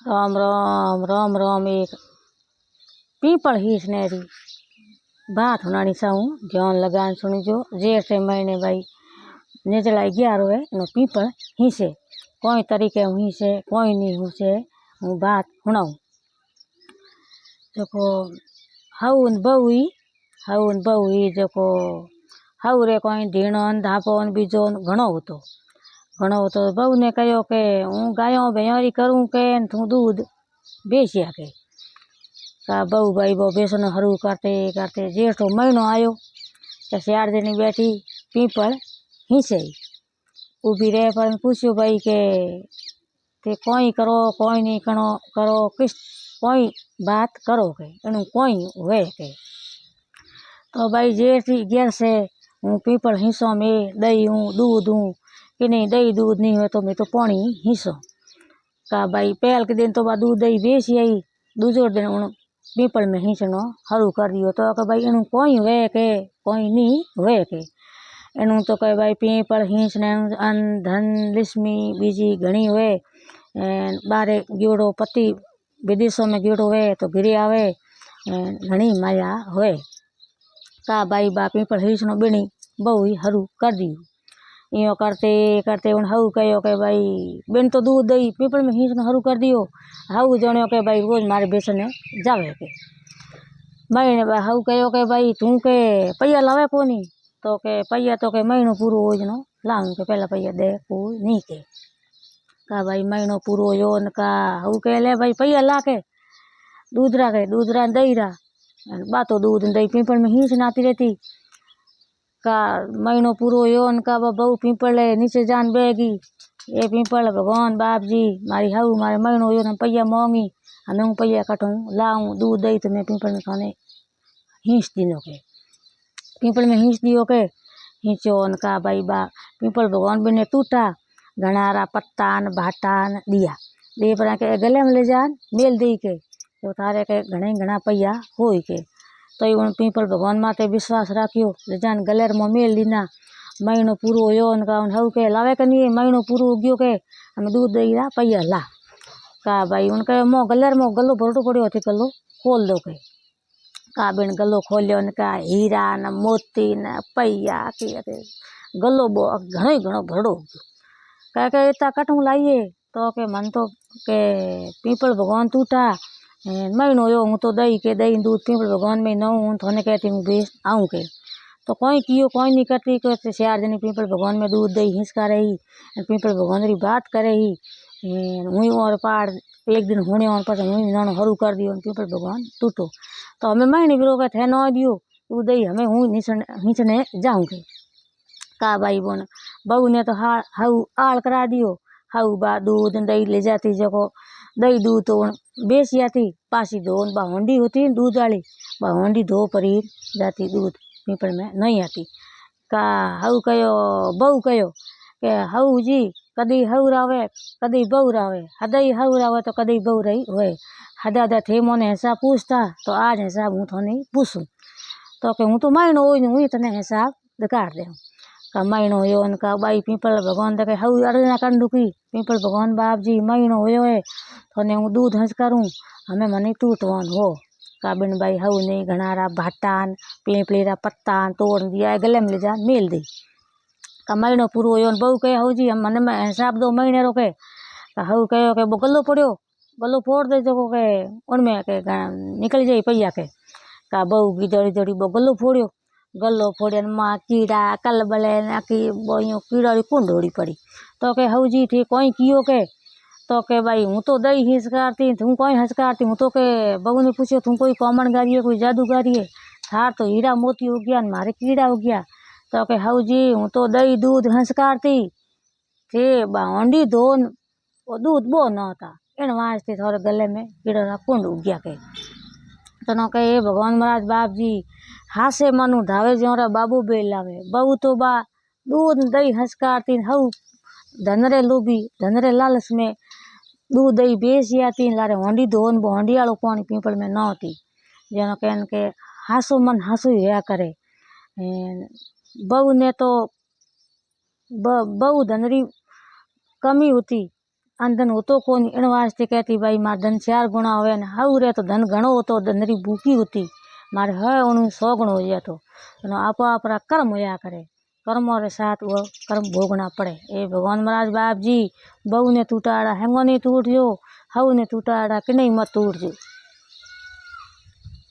राम राम राम राम। एक people his ने री बात होनानी साऊं ध्यान लगान सुनी जो जेठ महीने भाई निजला 11 है नो पीपल हीसे कोई तरीके हीसे कोई नहीं हुसे हूँ बात सुनाऊं। देखो हवन बहुई देखो हव रे कोई ढीणन धापन बीजोन घणो होतो बहु ने कहो के हूँ गायों भैंरी करूँ के तू दूध बेचिया के का बहु भाई वो बेसन हरू करते करते जेठो महीनो आयो तो 4 दिन बैठी पीपल हीसे ऊभी रह पर पूछो भाई के ते कोई करो कोई नहीं करो किस कोई बात करो के एनु कोई हुए के तो भाई जेठ 11 से हूँ पीपल हिस्सों में दही हूँ दूध हूँ कि नहीं दही दूध नहीं हो तो मैं तो पानी हिस्सों का भाई पहल के दिन तो बा दूध दही बेची आई दूसरे दिन उन पीपल में हिंचनो हरू कर दियो तो के भाई एनु कोई हुए के कोई नहीं हुए के एनु तो कहे भाई पीपल हिंचने अन धन लिस्मी बीजी घनी हुए बारे गियोड़ो पति विदेशों में गियोड़ो हुए तो गिरी आवे घनी माया हुए का भाई बा पीपल हिंचनो बिनी बहु ही हरू कर दियो यो करते करते उन हऊ कहो के भाई बिन तो दूध दही पीपल में हिंचनो हरू कर दियो हऊ जणो के भाई रोज मारे बेचने जावे के महीने बा हऊ कहो के भाई तू के पैया लावे कोनी तो के पैया तो के महीनो पूरो हो जनो लाऊं के पहला पैया दे कोई नहीं के का भाई महीनो पूरो हो न का हऊ के ले भाई पैया ला के दूध रा दही रा बातो दूध दही पीपल में हिंच नाती रहती का महीनो पूरो हो न का बहु पीपल नीचे जान बेगी ये पीपल भगवान बाप जी मारी हऊ मारे महीनो हो न पैया मांगी हमें पैया कटूँ लाऊं दूध दही तो मैं पीपल में खाने हिंच दिनों के पीपल में हिंच दियो के हिंचो न का भाई बा पीपल भगवान बिने टूटा घनारा पत्तान भाटान दिया दे पर के गले में ले जान मेल दी के तो तारे के घना पैया हो के तो उन पीपल भगवान माते विश्वास राखियो ले जान गलेर में मेल दीना महीनो पूरो हो न का हऊ के लावे के नहीं महीनो पूरो हो गयो के हमें दूध दही रा पैया ला का भाई उनके मो गलेर में गलो भरटो पड़ो थी गलो खोल दो के का बिन गलो खोलियो न का हीरा न मोती न पैया के गलो बो घणो भरड़ो कह के इतना कटू लाइए तो के मन तो के पीपल भगवान टूटा महीनो यो हूँ तो दही दूध पीपल भगवान में न हूँ थोने कहती हूँ बेच आऊँ के तो कोई कियो कोई नहीं करती कहते 4 दिन पीपल भगवान में दूध दही हिंचका रही पीपल भगवान री बात करे ही हुई और पार एक दिन होने और पास हुई नानो हरू कर दियो पीपल भगवान टूटो तो हमें महीने भी रोका थे न दियो दूध दही हमें हूँ हिंचने जाऊँगे का भाई बोन बहू ने तो हऊ आड़ करा दियो हऊ बा दूध दही ले जाती जको दही दूध तो बेच जाती पासी धो बा होंडी होती दूध वाली बा होंडी धो परी जाती दूध पीपल में नहीं आती का हऊ कहो बहू कहो के हऊ जी कदी हऊ रावे कदी बहू रावे हदई हऊ रावे तो कदी बहू रही हुए हदा थे मोने हिसाब पूछता तो आज हिसाब हूँ थोने पूछूं तो के हूँ तो महीनो हो तने हिसाब दिखा दे का महीनो हो उनका बाई पीपल भगवान देखे हऊ अर्जना कर दुखी पीपल भगवान बाप जी महीनो हो है थोने हूँ दूध हंस करूँ हमें मनी टूटवान हो का बिन भाई हऊ नहीं घनारा भाटान पीपलीरा पत्तान तोड़ दिया गले में ले जा मेल दी का महीनो पूरो हो बहू कहे हऊ जी हम मन में हिसाब 2 महीने रोके का हऊ कहो के वो गलो फोड़ दे जो के उनमें के निकल जाई पैया के का बहू की जड़ी वो गलो फोड़िया माँ कीड़ा कलबले की बोइयों कीड़ा कुंडोड़ी पड़ी तो के हऊ जी थी कोई कियो के तो के भाई हूँ तो दही हिंचकारती तू कोई हंसकारती हूँ तो के बहू ने पूछो तू कोई कॉमन गारी है कोई जादूगारी है थार तो हीरा मोती हो गया मारे कीड़ा हो गया तो के हऊ जी हूँ तो दही दूध हंसकारती थे बाउंडी धो वो दूध बो न होता इन वास्ते थोड़े गले में कीड़ा कुंड उग गया के तो न के भगवान महाराज बाप जी हासे मनु धावे जोरा बाबू बेल लावे बहू तो बा दूध दही हंसकारती हऊ धनरे लोभी धनरे लालच में दूध दही बेच जाती लारे होंडी धोन होंडी वालों पानी पीपल में न होती जनो कहन के हासो मन हासो हुआ करे बहू ने तो बहू धनरी कमी होती आन धन होतो कोनी इन वास्ते कहती भाई मार धन 4 गुणा होवे ने हाउ रे तो धन घणो होतो धनरी भूखी होती मारे है उन 100 गुणो हो जातो। आपो आपरा कर्म होया करे कर्मों रे साथ वो कर्म भोगना पड़े। ए भगवान महाराज बाप जी बहू ने टूटाड़ा हेंगो नहीं टूट जो हाउ ने टूटाड़ा कि नहीं मत टूट जो।